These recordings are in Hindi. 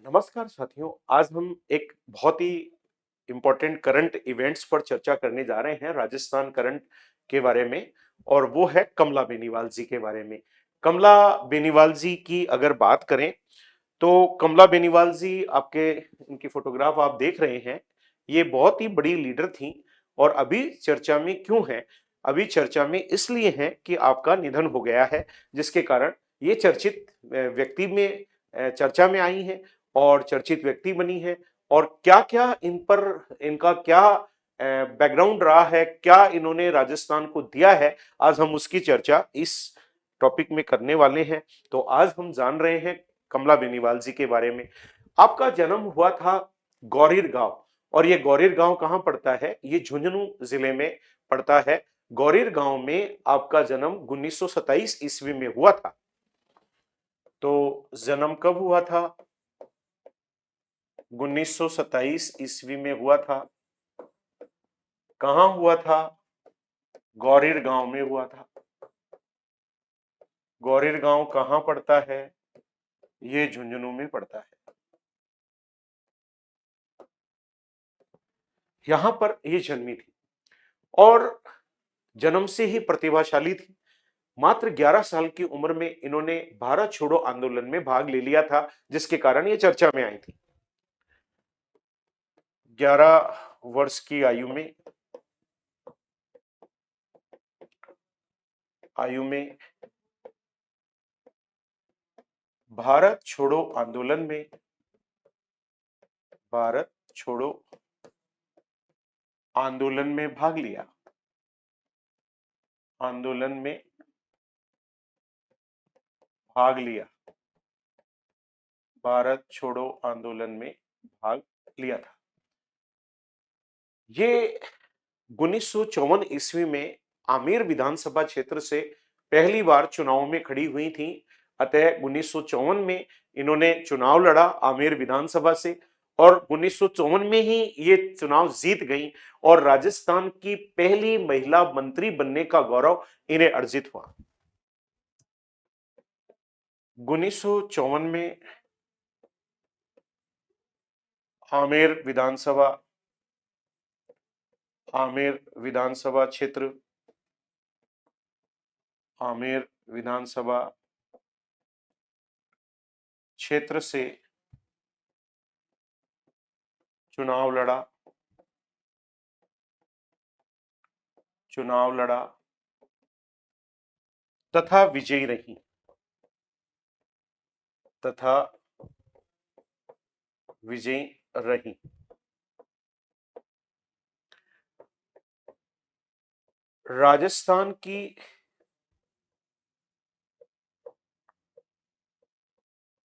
नमस्कार साथियों। आज हम एक बहुत ही इम्पोर्टेंट करंट इवेंट्स पर चर्चा करने जा रहे हैं राजस्थान करंट के बारे में। और वो है कमला बेनीवाल जी के बारे में। कमला बेनीवाल जी की अगर बात करें तो कमला बेनीवाल जी आपके इनकी फोटोग्राफ आप देख रहे हैं। ये बहुत ही बड़ी लीडर थी और अभी चर्चा में क्यों है? अभी चर्चा में इसलिए है कि आपका निधन हो गया है, जिसके कारण ये चर्चित व्यक्ति में चर्चा में आई हैं और चर्चित व्यक्ति बनी है। और क्या-क्या इन पर इनका क्या बैकग्राउंड रहा है, क्या इन्होंने राजस्थान को दिया है, आज हम उसकी चर्चा इस टॉपिक में करने वाले हैं। तो आज हम जान रहे हैं कमला बेनीवाल जी के बारे में। आपका जन्म हुआ था गौरीर गांव, और ये गौरीर गांव कहां पड़ता है? ये झुंझुनू जिले में पड़ता है। गौरीर गांव में आपका जन्म 1927 ईस्वी में हुआ था। तो जन्म कब हुआ था? 1927 ईस्वी में हुआ था। कहां हुआ था? गौरीर गांव में हुआ था। गौरीर गांव कहां पड़ता है? ये झुंझुनू में पड़ता है। यहां पर ये जन्मी थी और जन्म से ही प्रतिभाशाली थी। मात्र 11 साल की उम्र में इन्होंने भारत छोड़ो आंदोलन में भाग ले लिया था, जिसके कारण ये चर्चा में आई थी। 11 वर्ष की आयु में भारत छोड़ो आंदोलन में भारत छोड़ो आंदोलन में भाग लिया। आंदोलन में भाग लिया। भारत छोड़ो आंदोलन में भाग लिया था। ये 1954 ईस्वी में आमेर विधानसभा क्षेत्र से पहली बार चुनाव में खड़ी हुई थी। अतः 1954 में इन्होंने चुनाव लड़ा आमेर विधानसभा से, और 1954 में ही ये चुनाव जीत गई और राजस्थान की पहली महिला मंत्री बनने का गौरव इन्हें अर्जित हुआ। 1954 में आमेर विधानसभा आमेर विधानसभा क्षेत्र आमेर विधानसभा क्षेत्र से चुनाव लड़ा चुनाव लड़ा तथा विजयी रही तथा विजयी रही। राजस्थान की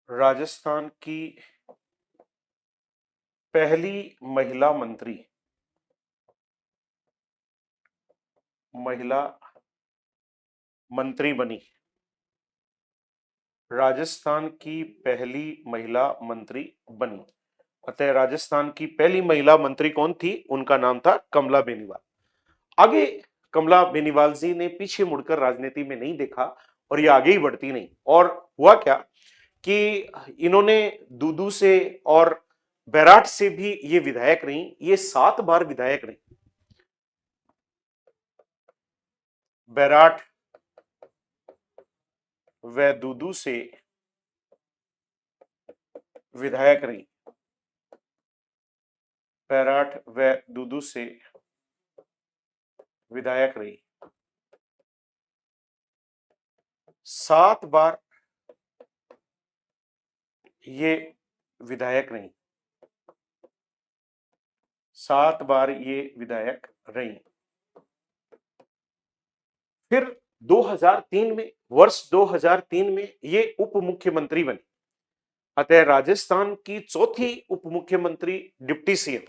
राजस्थान की पहली महिला मंत्री बनी। राजस्थान की पहली महिला मंत्री बनी। अतः राजस्थान की पहली महिला मंत्री कौन थी? उनका नाम था कमला बेनीवाल। आगे कमला बेनीवाल जी ने पीछे मुड़कर राजनीति में नहीं देखा और ये आगे ही बढ़ती नहीं। और हुआ क्या कि इन्होंने दूदू से और बैराट से भी ये विधायक रही। ये 7 बार विधायक रही। बैराट व दूदू से विधायक रही। बैराट व दूदू से विधायक रही। 7 बार ये विधायक रही। 7 बार ये विधायक रही। फिर 2003 में वर्ष 2003 में ये उप मुख्यमंत्री बनी। अतः राजस्थान की चौथी उप मुख्यमंत्री, डिप्टी सीएम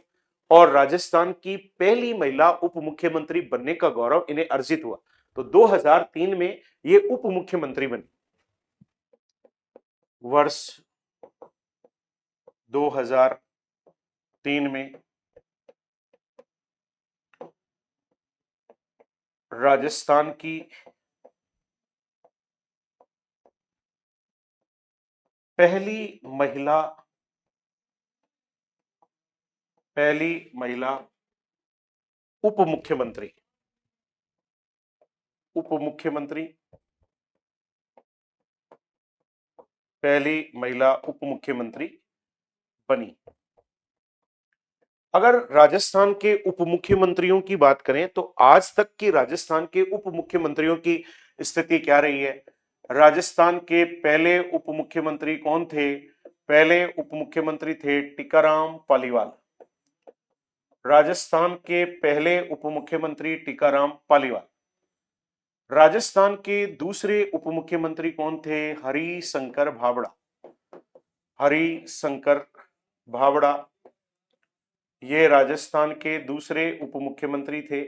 और राजस्थान की पहली महिला उप मुख्यमंत्री बनने का गौरव इन्हें अर्जित हुआ। तो 2003 में ये उप मुख्यमंत्री बनी। वर्ष 2003 में राजस्थान की पहली महिला पहली महिला उप मुख्यमंत्री, उप मुख्यमंत्री, पहली महिला उप मुख्यमंत्री बनी। अगर राजस्थान के उप मुख्यमंत्रियों की बात करें तो आज तक की राजस्थान के उप मुख्यमंत्रियों की स्थिति क्या रही है? राजस्थान के पहले उप मुख्यमंत्री कौन थे? पहले उप मुख्यमंत्री थे टीकाराम पालीवाल। राजस्थान के पहले उप मुख्यमंत्री टीकाराम पालीवाल। राजस्थान के दूसरे उप मुख्यमंत्री कौन थे? हरिशंकर भावड़ा। हरिशंकर भावड़ा ये राजस्थान के दूसरे उप मुख्यमंत्री थे।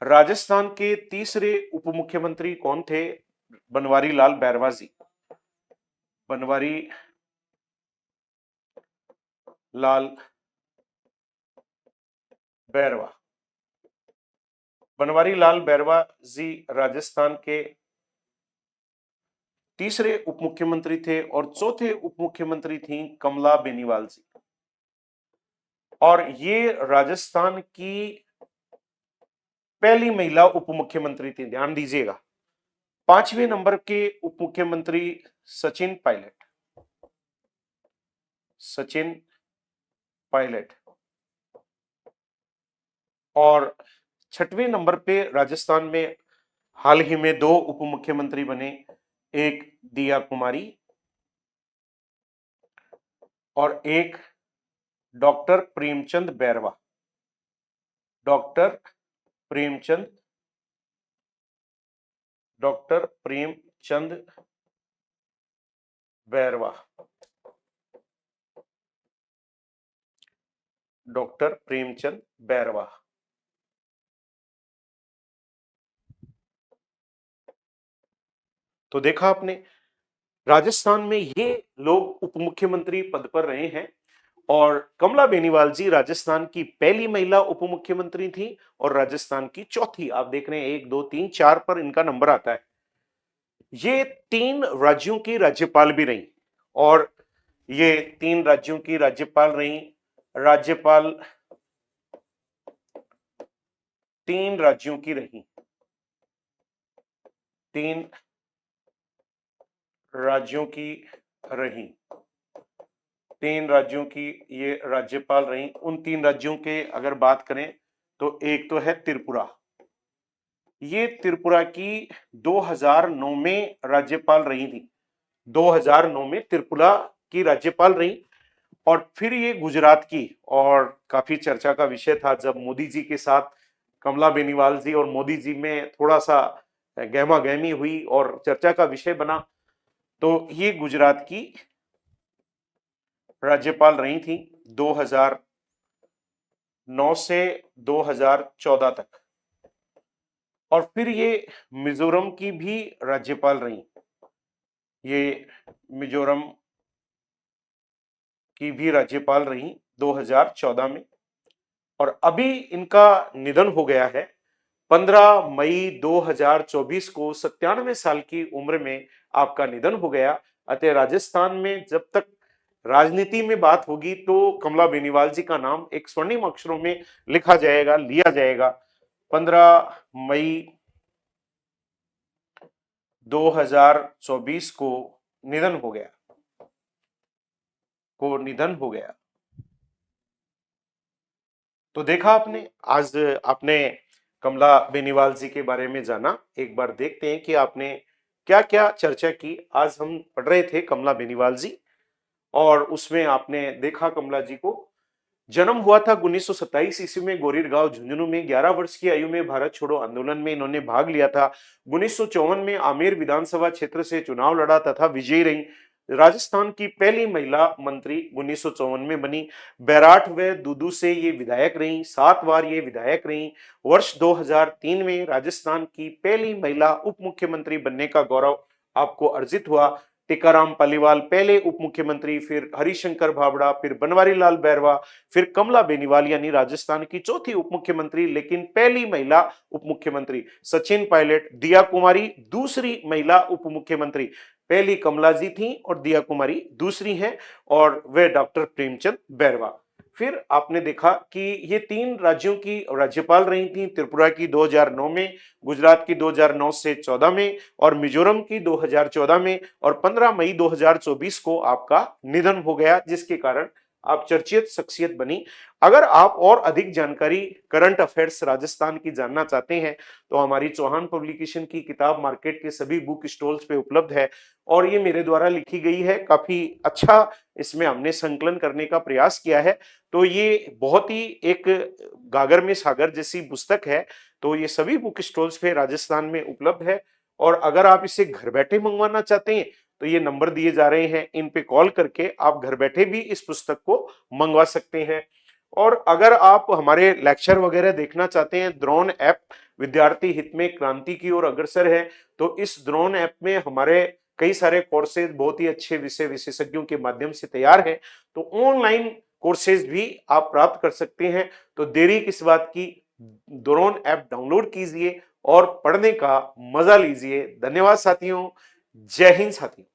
राजस्थान के तीसरे उप मुख्यमंत्री कौन थे? बनवारी लाल बैरवा जी। बनवारी लाल बैरवा। बनवारी लाल बैरवा जी राजस्थान के तीसरे उप मुख्यमंत्री थे और चौथे उप मुख्यमंत्री थी कमला बेनीवाल जी। और ये राजस्थान की पहली महिला उप मुख्यमंत्री थी, ध्यान दीजिएगा। पांचवें नंबर के उप मुख्यमंत्री सचिन पायलट। सचिन पायलट। और छठवें नंबर पे राजस्थान में हाल ही में दो उप मुख्यमंत्री बने, एक दिया कुमारी और एक doctor Premchand Bairwa. Doctor Premchand Bairwa. Doctor Premchand Bairwa. तो देखा आपने, राजस्थान में ये लोग उप मुख्यमंत्री पद पर रहे हैं। और कमला बेनीवाल जी राजस्थान की पहली महिला उप मुख्यमंत्री थी और राजस्थान की चौथी। आप देख रहे हैं 1 2 3 4 पर इनका नंबर आता है। ये 3 राज्यों की राज्यपाल भी रही और ये 3 राज्यों की राज्यपाल रही। राज्यपाल 3 राज्यों की रही। 3 राज्यों की रही। 3 राज्यों की ये राज्यपाल रही। उन 3 राज्यों के अगर बात करें तो एक तो है त्रिपुरा। ये त्रिपुरा की 2009 में राज्यपाल रही थी। 2009 में त्रिपुरा की राज्यपाल रही। और फिर ये गुजरात की, और काफी चर्चा का विषय था जब मोदी जी के साथ कमला बेनीवाल जी और मोदी जी में थोड़ा सा गहमा गहमी हुई और चर्चा का विषय बना। तो ये गुजरात की राज्यपाल रही थी 2009 से 2014 तक। और फिर ये मिजोरम की भी राज्यपाल रही। ये मिजोरम की भी राज्यपाल रही 2014 में। और अभी इनका निधन हो गया है 15 मई 2024 को। 97 साल की उम्र में आपका निधन हो गया। अतः राजस्थान में जब तक राजनीति में बात होगी तो कमला बेनीवाल जी का नाम एक स्वर्णिम अक्षरों में लिखा जाएगा, लिया जाएगा। 15 मई 2024 को निधन हो गया। तो देखा आपने, आज आपने कमला बेनीवाल जी के बारे में जाना। एक बार देखते हैं कि आपने क्या क्या चर्चा की। आज हम पढ़ रहे थे कमला बेनीवाल जी और उसमें आपने देखा कमला जी को जन्म हुआ था 1927 ईस्वी में गोरीर गांव झुंझुनू में। 11 वर्ष की आयु में भारत छोड़ो आंदोलन में इन्होंने भाग लिया था। 1954 में आमेर विधानसभा क्षेत्र से चुनाव लड़ा तथा विजयी रही। राजस्थान की पहली महिला मंत्री 1954 में बनी। बैराठ व दूदू से ये विधायक रही। 7 बार ये विधायक रही। वर्ष 2003 में राजस्थान की पहली महिला उप मुख्यमंत्री बनने का गौरव आपको अर्जित हुआ। टीकाराम पालीवाल पहले उप मुख्यमंत्री, फिर हरिशंकर भावड़ा, फिर बनवारी लाल बैरवा, फिर कमला बेनीवाल यानी राजस्थान की चौथी उप मुख्यमंत्री लेकिन पहली महिला उप मुख्यमंत्री सचिन पायलट। दिया कुमारी दूसरी महिला उप मुख्यमंत्री। पहली कमला जी थी और दिया कुमारी दूसरी हैं और वे डॉक्टर प्रेमचंद बैरवा। फिर आपने देखा कि ये 3 राज्यों की राज्यपाल रही थी, त्रिपुरा की 2009 में, गुजरात की 2009 से 14 में और मिजोरम की 2014 में, और 15 मई 2024 को आपका निधन हो गया, जिसके कारण आप चर्चित शख्सियत बनी। अगर आप और अधिक जानकारी करंट अफेयर्स राजस्थान की जानना चाहते हैं तो हमारी चौहान पब्लिकेशन की किताब मार्केट के सभी बुक स्टॉल्स पे उपलब्ध है, और ये मेरे द्वारा लिखी गई है। काफी अच्छा इसमें हमने संकलन करने का प्रयास किया है। तो ये बहुत ही एक गागर में सागर जैसी पुस्तक है। तो ये सभी बुक स्टॉल्स पे राजस्थान में उपलब्ध है, और अगर आप इसे घर बैठे मंगवाना चाहते हैं तो ये नंबर दिए जा रहे हैं, इन पे कॉल करके आप घर बैठे भी इस पुस्तक को मंगवा सकते हैं। और अगर आप हमारे लेक्चर वगैरह देखना चाहते हैं, द्रोण ऐप विद्यार्थी हित में क्रांति की ओर अग्रसर है। तो इस द्रोण ऐप में हमारे कई सारे कोर्सेज बहुत ही अच्छे विषय विशेषज्ञों के माध्यम से तैयार हैं। तो ऑनलाइन कोर्सेज भी आप प्राप्त कर सकते हैं। तो देरी किस बात की, द्रोण ऐप डाउनलोड कीजिए और पढ़ने का मजा लीजिए। धन्यवाद साथियों। जय हिंद साथियों।